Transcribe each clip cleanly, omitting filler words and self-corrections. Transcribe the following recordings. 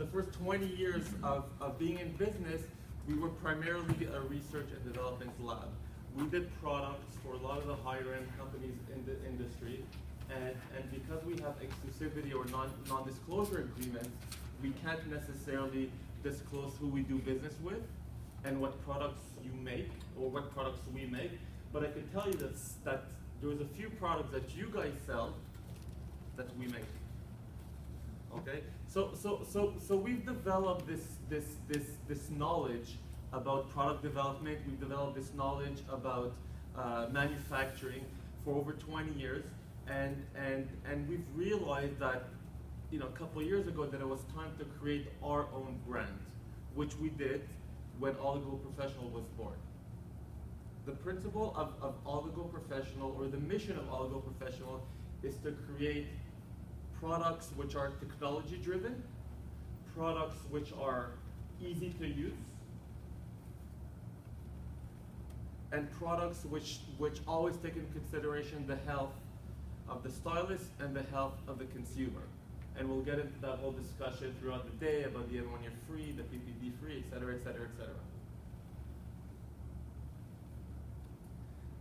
the first 20 years of being in business, we were primarily a research and development lab. We did products for a lot of the higher end companies in the industry, and because we have exclusivity or non-disclosure agreements, we can't necessarily disclose who we do business with and what products you make or what products we make. But I can tell you that there's a few products that you guys sell that we make. Okay, so we've developed this knowledge about product development. We've developed this knowledge about manufacturing for over 20 years, and we've realized that a couple of years ago that it was time to create our own brand, which we did when Oligo Professional was born. The principle of Oligo Professional, or the mission of Oligo Professional, is to create products which are technology driven, products which are easy to use, and products which always take into consideration the health of the stylist and the health of the consumer. And we'll get into that whole discussion throughout the day about the N1 year free, the PPD free, et cetera, et cetera, et cetera.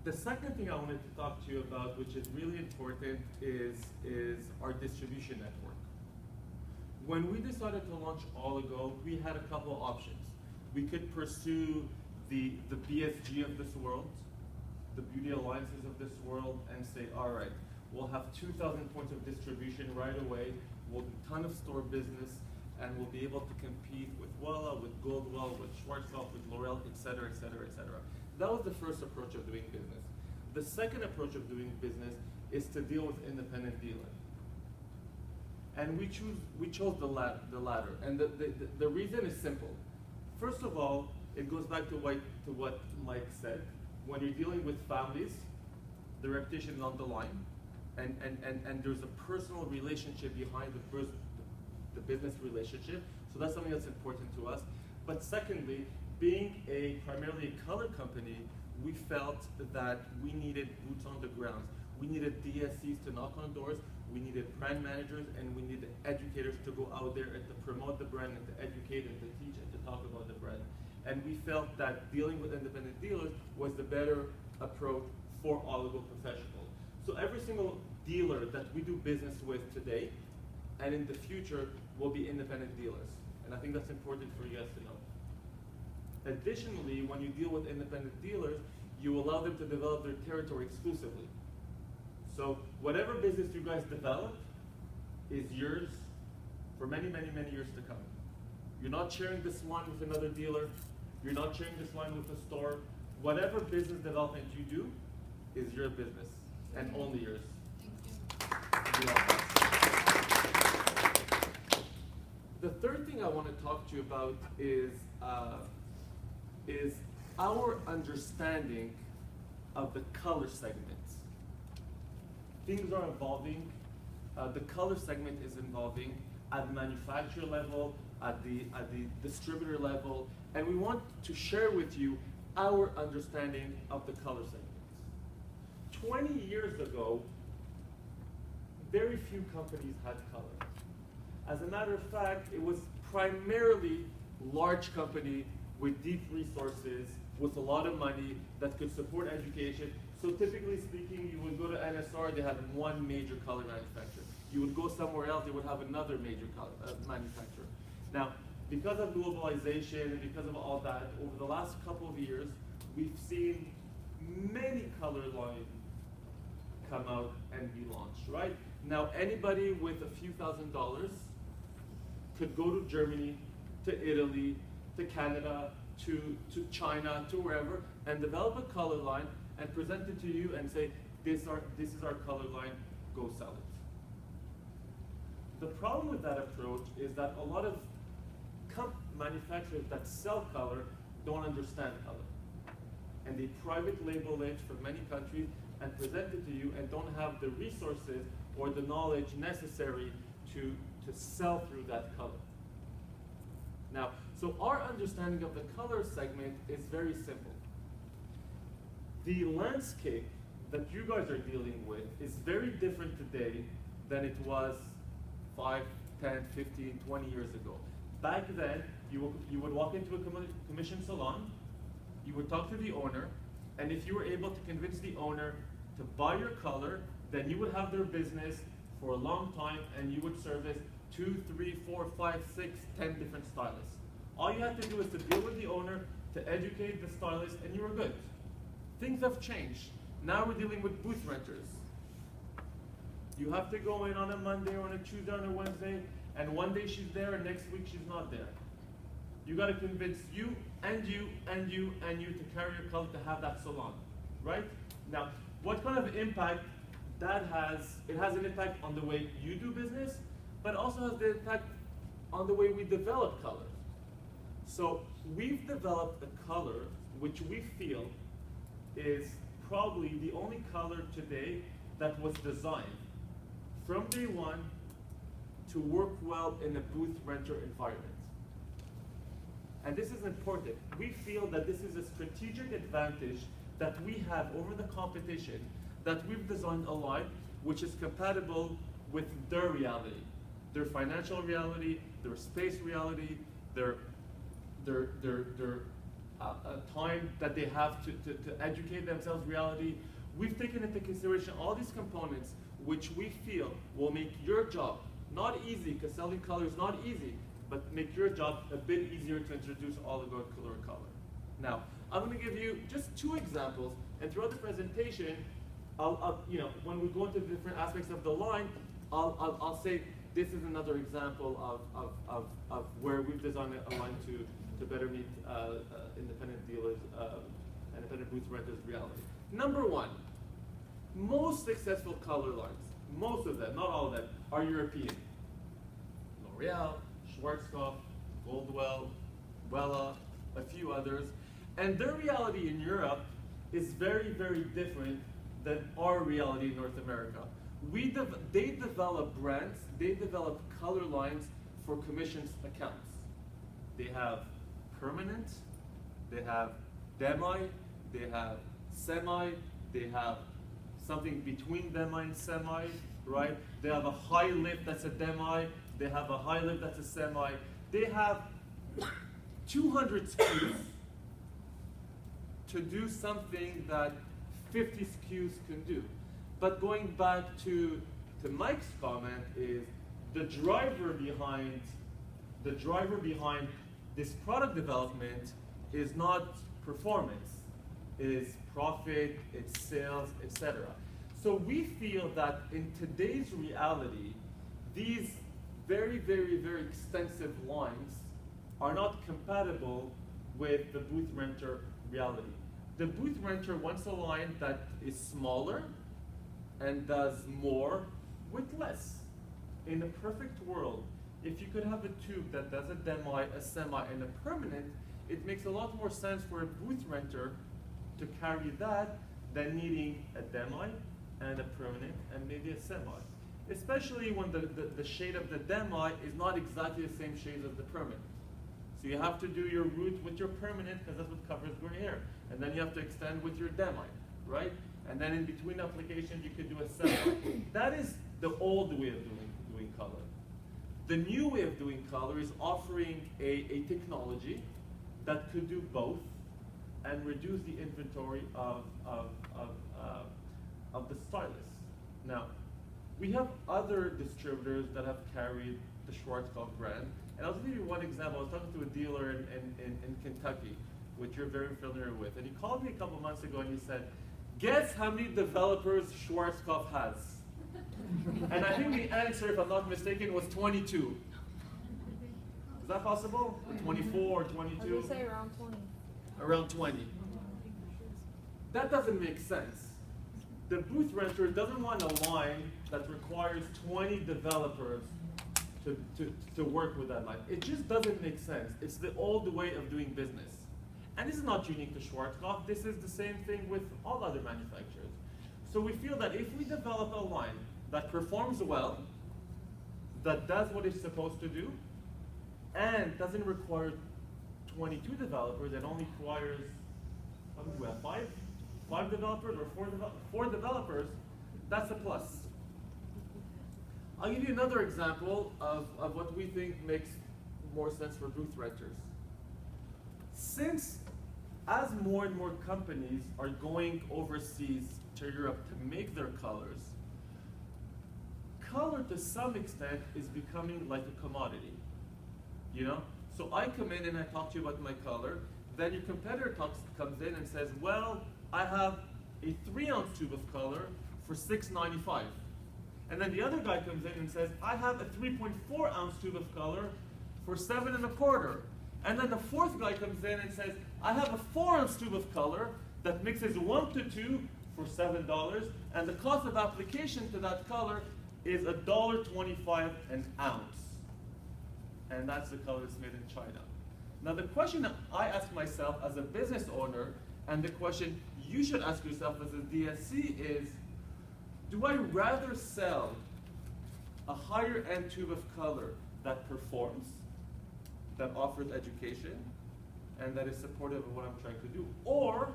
The second thing I wanted to talk to you about, which is really important, is our distribution network. When we decided to launch Oligo, we had a couple of options. We could pursue the BSG of this world, the beauty alliances of this world, and say, all right, we'll have 2,000 points of distribution right away, we'll do a ton of store business, and we'll be able to compete with Wella, with Goldwell, with Schwarzkopf, with L'Oreal, et cetera, et cetera, et cetera. That was the first approach of doing business. The second approach of doing business is to deal with independent dealers. And we chose the latter. And the reason is simple. First of all, it goes back to what Mike said. When you're dealing with families, the reputation is on the line, and there's a personal relationship behind the business relationship. So that's something that's important to us. But secondly, being primarily a color company, we felt that we needed boots on the ground. We needed DSCs to knock on doors, we needed brand managers, and we needed educators to go out there and to promote the brand and to educate and to teach and to talk about the brand. And we felt that dealing with independent dealers was the better approach for Oligo Professional. So every single dealer that we do business with today and in the future will be independent dealers. And I think that's important for you guys to know. Additionally, when you deal with independent dealers, you allow them to develop their territory exclusively. So whatever business you guys develop is yours for many, many, many years to come. You're not sharing this line with another dealer. You're not sharing this line with a store. Whatever business development you do is your business and only yours. Thank you. The third thing I want to talk to you about is our understanding of the color segment. Things are evolving. The color segment is evolving at the manufacturer level, at the distributor level, and we want to share with you our understanding of the color segments. 20 years ago, very few companies had color. As a matter of fact, it was primarily large company with deep resources, with a lot of money that could support education. So typically speaking, you would go to NSR, they had one major color manufacturer. You would go somewhere else, they would have another major color manufacturer. Now, because of globalization and because of all that, over the last couple of years, we've seen many color lines come out and be launched, right? Now, anybody with a few $1,000s could go to Germany, to Italy, to Canada, to China, to wherever, and develop a color line and present it to you and say, this is our color line, go sell it. The problem with that approach is that a lot of manufacturers that sell color don't understand color. And they private label it from many countries and present it to you and don't have the resources or the knowledge necessary to sell through that color. Now, so our understanding of the color segment is very simple. The landscape that you guys are dealing with is very different today than it was 5, 10, 15, 20 years ago. back then, you would walk into a commission salon, you would talk to the owner, and if you were able to convince the owner to buy your color, then you would have their business for a long time, and you would service 2, 3, 4, 5, 6, 10 different stylists. All you had to do is to deal with the owner, to educate the stylist, and you were good. Things have changed. Now we're dealing with booth renters. You have to go in on a Monday or on a Tuesday or on a Wednesday, and one day she's there and next week she's not there. You got to convince you and you and you and you to carry your color to have that salon, right? Now, what kind of impact that has? It has an impact on the way you do business, but also has the impact on the way we develop color. So we've developed a color which we feel is probably the only color today that was designed from day one to work well in a booth renter environment. And this is important. We feel that this is a strategic advantage that we have over the competition, that we've designed a line which is compatible with their reality, their financial reality, their space reality, their time that they have to educate themselves reality. We've taken into consideration all these components which we feel will make your job not easy, because selling color is not easy, but make your job a bit easier to introduce Oligo color. Now, I'm going to give you just 2 examples, and throughout the presentation, when we go into the different aspects of the line, I'll say this is another example of where we've designed a line to better meet independent dealers, independent booth renters' reality. Number 1, most successful color lines, most of them, not all of them, are European. L'Oreal, Schwarzkopf, Goldwell, Wella, a few others. And their reality in Europe is very, very different than our reality in North America. They develop brands, they develop color lines for commissions accounts. They have permanent, they have demi, they have semi, they have something between demi and semi, right? They have a high lift that's a demi, they have a high lift that's a semi. They have 200 SKUs to do something that 50 SKUs can do. But going back to Mike's comment is the driver behind this product development is not performance, is profit, it's sales, etc. So we feel that in today's reality, these very, very, very extensive lines are not compatible with the booth renter reality. The booth renter wants a line that is smaller and does more with less. In a perfect world, if you could have a tube that does a demi, a semi, and a permanent, it makes a lot more sense for a booth renter to carry that than needing a demi and a permanent and maybe a semi. Especially when the shade of the demi is not exactly the same shade as the permanent. So you have to do your root with your permanent because that's what covers gray hair. And then you have to extend with your demi, right? And then in between applications, you could do a semi. That is the old way of doing color. The new way of doing color is offering a technology that could do both and reduce the inventory of the stylist. Now, we have other distributors that have carried the Schwarzkopf brand. And I'll just give you one example. I was talking to a dealer in Kentucky, which you're very familiar with. And he called me a couple months ago and he said, guess how many developers Schwarzkopf has? And I think the answer, if I'm not mistaken, was 22. Is that possible? Or 24 or 22? I would say around 20. Around 20. That doesn't make sense. The booth renter doesn't want a line that requires 20 developers to work with that line. It just doesn't make sense. It's the old way of doing business. And this is not unique to Schwarzkopf. This is the same thing with all other manufacturers. So we feel that if we develop a line that performs well, that does what it's supposed to do, and doesn't require 22 developers, and only requires, what do we have, five developers or four developers, that's a plus. I'll give you another example of what we think makes more sense for booth renters. Since as more and more companies are going overseas to Europe to make their colors, color to some extent is becoming like a commodity, you know? So I come in and I talk to you about my color, then your competitor comes in and says, well, I have a 3-ounce tube of color for $6.95. And then the other guy comes in and says, I have a 3.4-ounce tube of color for $7.25. And then the fourth guy comes in and says, I have a 4-ounce tube of color that mixes 1 to 2 for $7, and the cost of application to that color is $1.25 an ounce. And that's the color that's made in China. Now the question that I ask myself as a business owner, and the question you should ask yourself as a DSC is, do I rather sell a higher end tube of color that performs, that offers education, and that is supportive of what I'm trying to do? Or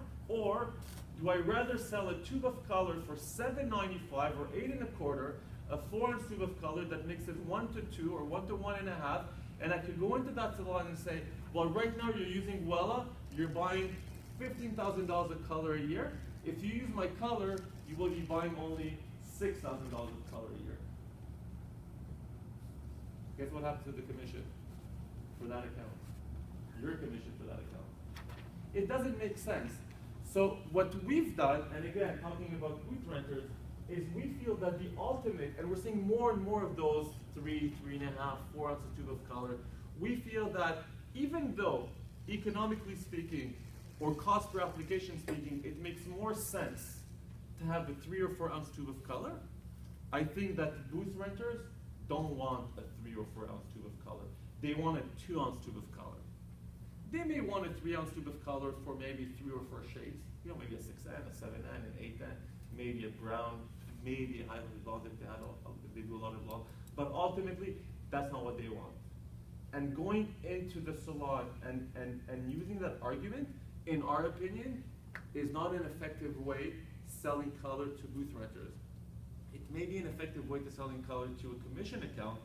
do I rather sell a tube of color for $7.95 or $8.25, a 4-ounce tube of color that mixes 1 to 2 or 1 to 1.5, and I could go into that salon and say, well, right now you're using Wella, you're buying $15,000 of color a year. If you use my color, you will be buying only $6,000 of color a year. Guess what happens to the commission for that account? Your commission for that account. It doesn't make sense. So what we've done, and again, talking about booth renters, is we feel that the ultimate, and we're seeing more and more of those 3, 3.5, 4 ounces tube of color, we feel that even though, economically speaking, or cost per application speaking, it makes more sense to have the 3 or 4 ounce tube of color, I think that booth renters don't want a 3 or 4 ounce tube of color. They want a 2 ounce tube of color. They may want a 3 ounce tube of color for maybe 3 or 4 shades, you know, maybe a 6N, a 7N, an 8N, maybe a brown, maybe a highlighted blonde if they do a lot of blonde. But ultimately, that's not what they want. And going into the salon and using that argument, in our opinion, is not an effective way selling color to booth renters. It may be an effective way to selling color to a commission account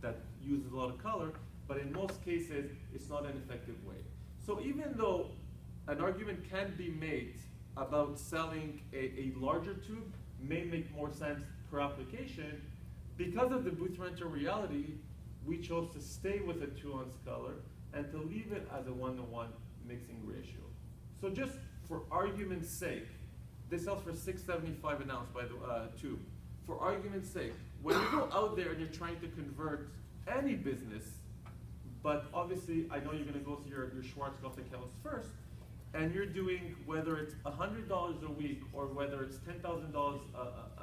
that uses a lot of color, but in most cases, it's not an effective way. So even though an argument can be made about selling a larger tube may make more sense per application, because of the booth renter reality, we chose to stay with a 2 ounce color and to leave it as a 1-to-1 mixing ratio. So just for argument's sake, this sells for $6.75 an ounce by the tube. For argument's sake, when you go out there and you're trying to convert any business, but obviously I know you're going to go to your Schwarzkopf accounts first, and you're doing, whether it's $100 a week or whether it's $10,000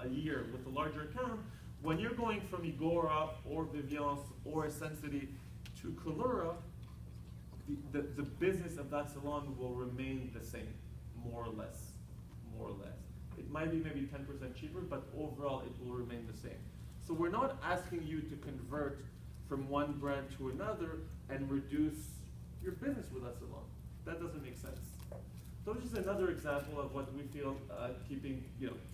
a year with a larger account, when you're going from Igora or Viviance or Essensity to Colura, the business of that salon will remain the same, more or less, more or less. It might be maybe 10% cheaper, but overall it will remain the same. So we're not asking you to convert from one brand to another and reduce your business with that salon. That doesn't make sense. So this is another example of what we feel keeping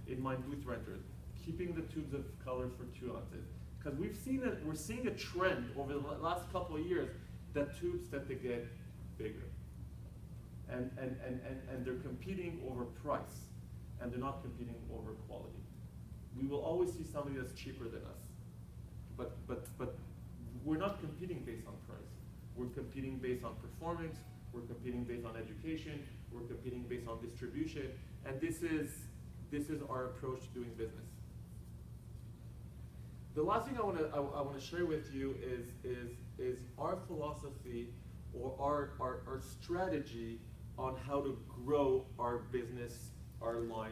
in mind booth renters, keeping the tubes of color for 2 ounces. Because we're seeing a trend over the last couple of years that tubes tend to get bigger. And they're competing over price, and they're not competing over quality. We will always see somebody that's cheaper than us. But we're not competing based on price. We're competing based on performance, we're competing based on education, we're competing based on distribution, and this is our approach to doing business. The last thing I want to share with you is our philosophy or our strategy on how to grow our business, our line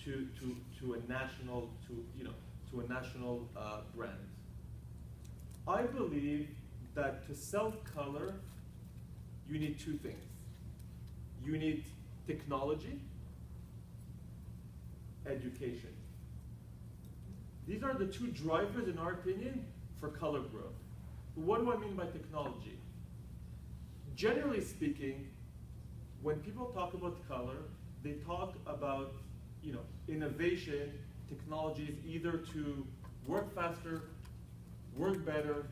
to a national brand. I believe that to sell color, you need 2 things. You need technology, education. These are the 2 drivers, in our opinion, for color growth. What do I mean by technology? Generally speaking, when people talk about color, they talk about innovation, technologies either to work faster, work better,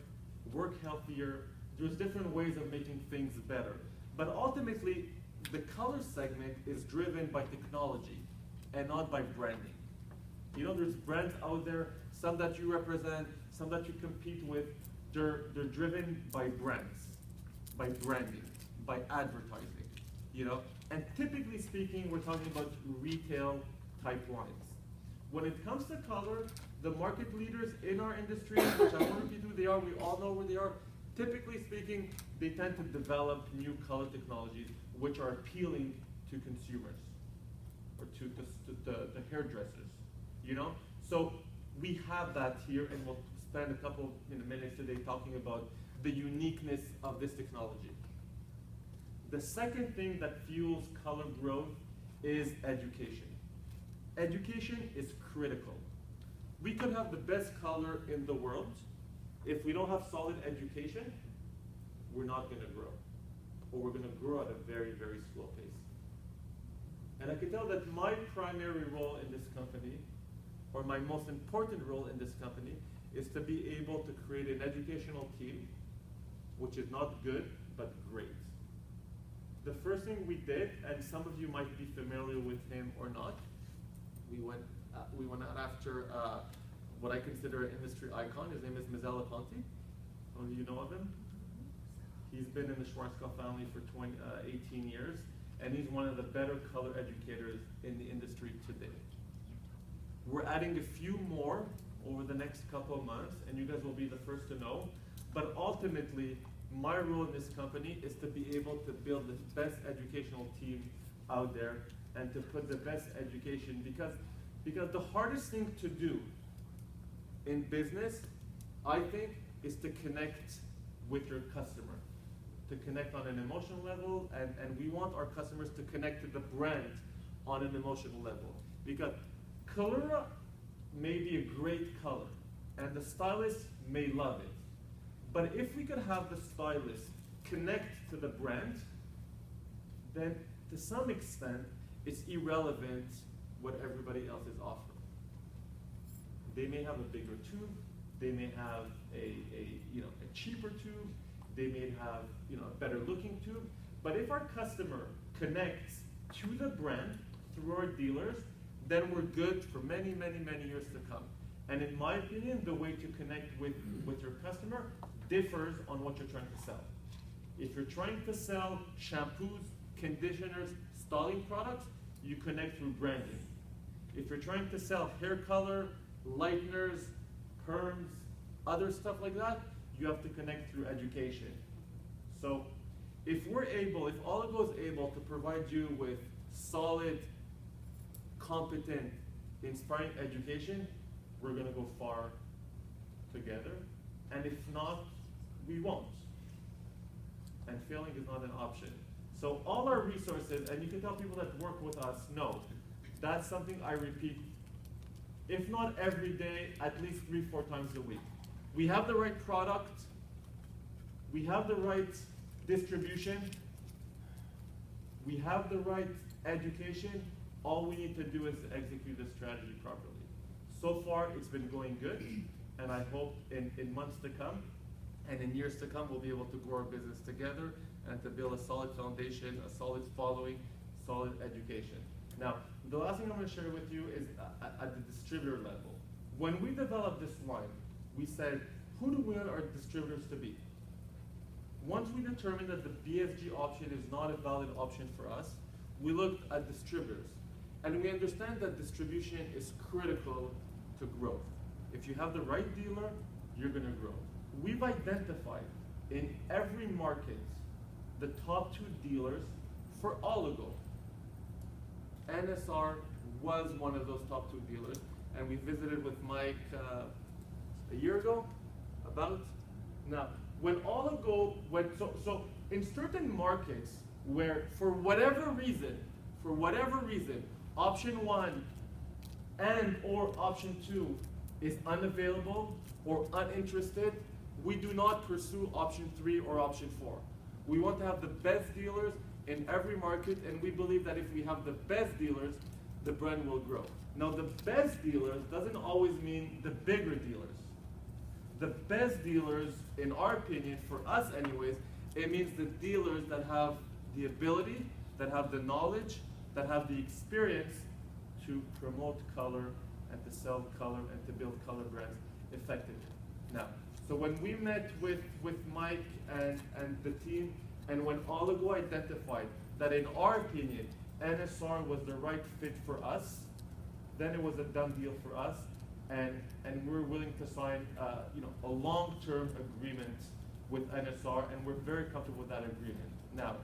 work healthier, There's different ways of making things better. But ultimately, the color segment is driven by technology and not by branding. You know, there's brands out there, some that you represent, some that you compete with. They're driven by brands, by branding, by advertising, you know? And typically speaking, we're talking about retail type lines. When it comes to color, the market leaders in our industry, which I won't repeat who they are, we all know where they are. Typically speaking, they tend to develop new color technologies which are appealing to consumers or to the hairdressers, you know? So we have that here, and we'll spend a couple minutes today talking about the uniqueness of this technology. The second thing that fuels color growth is education. Education is critical. We could have the best color in the world. If we don't have solid education, we're not going to grow. Or we're going to grow at a very, very slow pace. And I can tell that my primary role in this company, or my most important role in this company, is to be able to create an educational team, which is not good, but great. The first thing we did, and some of you might be familiar with him or not, we went out after what I consider an industry icon. His name is Mizella Ponti. Some of you know of him. He's been in the Schwarzkopf family for 18 years, and he's one of the better color educators in the industry today. We're adding a few more over the next couple of months, and you guys will be the first to know. But ultimately, my role in this company is to be able to build the best educational team out there and to put the best education, because the hardest thing to do in business, I think, is to connect with your customer, to connect on an emotional level, and we want our customers to connect to the brand on an emotional level. Because color may be a great color, and the stylist may love it. But if we could have the stylist connect to the brand, then to some extent, it's irrelevant what everybody else is offering. They may have a bigger tube, they may have a cheaper tube, they may have a better looking tube, but if our customer connects to the brand through our dealers, then we're good for many, many, many years to come. And in my opinion, the way to connect with your customer differs on what you're trying to sell. If you're trying to sell shampoos, conditioners, styling products, you connect through branding. If you're trying to sell hair color, lighteners, perms, other stuff like that, you have to connect through education. So if Oligo is able to provide you with solid, competent, inspiring education, we're going to go far together. And if not, we won't. And failing is not an option. So all our resources, and you can tell people that work with us, no, that's something I repeat, if not every day, at least 3-4 times a week. We have the right product, we have the right distribution, we have the right education. All we need to do is execute the strategy properly. So far, it's been going good, and I hope in months to come and in years to come, we'll be able to grow our business together and to build a solid foundation, a solid following, solid education. Now, the last thing I'm going to share with you is at the distributor level. When we developed this line, we said, who do we want our distributors to be? Once we determined that the BFG option is not a valid option for us, we looked at distributors. And we understand that distribution is critical to growth. If you have the right dealer, you're going to grow. We've identified in every market the top 2 dealers for Oligo. NSR was one of those top 2 dealers, and we visited with Mike a year ago, about. Now, when Oligo went, so in certain markets where for whatever reason, option 1 and or option 2 is unavailable or uninterested, we do not pursue option 3 or option 4. We want to have the best dealers in every market, and we believe that if we have the best dealers, the brand will grow. Now, the best dealers doesn't always mean the bigger dealers. the best dealers, in our opinion, for us anyways, it means the dealers that have the ability, that have the knowledge, that have the experience to promote color and to sell color and to build color brands effectively. Now, so when we met with Mike and the team, and when Oligo identified that in our opinion, NSR was the right fit for us, then it was a done deal for us, and we're willing to sign a long-term agreement with NSR, and we're very comfortable with that agreement. Now,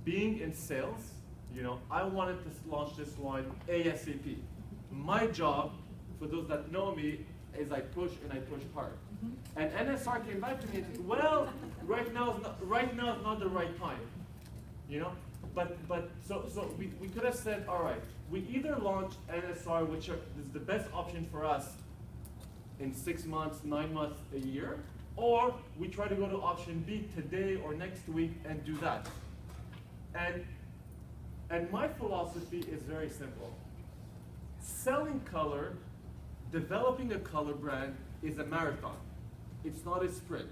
being in sales, I wanted to launch this line ASAP. My job, for those that know me, is I push and I push hard. And NSR came back to me and said, well, right now is not the right time. But so we could have said, all right, we either launch NSR, which is the best option for us in 6 months, 9 months, a year, or we try to go to option B today or next week and do that. And my philosophy is very simple. Selling color, developing a color brand is a marathon. It's not a sprint.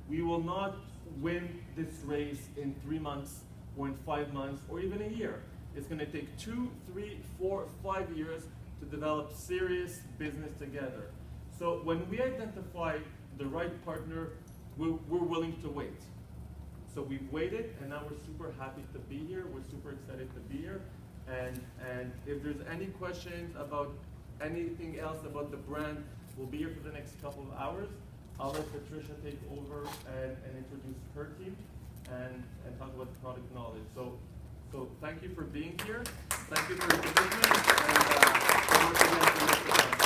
We will not win this race in 3 months or in 5 months or even a year. It's going to take 2, 3, 4, 5 years to develop serious business together. So when we identify the right partner, we're willing to wait. So we've waited, and now we're super happy to be here. We're super excited to be here. And if there's any questions about anything else about the brand, we'll be here for the next couple of hours. I'll let Patricia take over and introduce her team and talk about the product knowledge. So thank you for being here. Thank you for your commitment. And once again,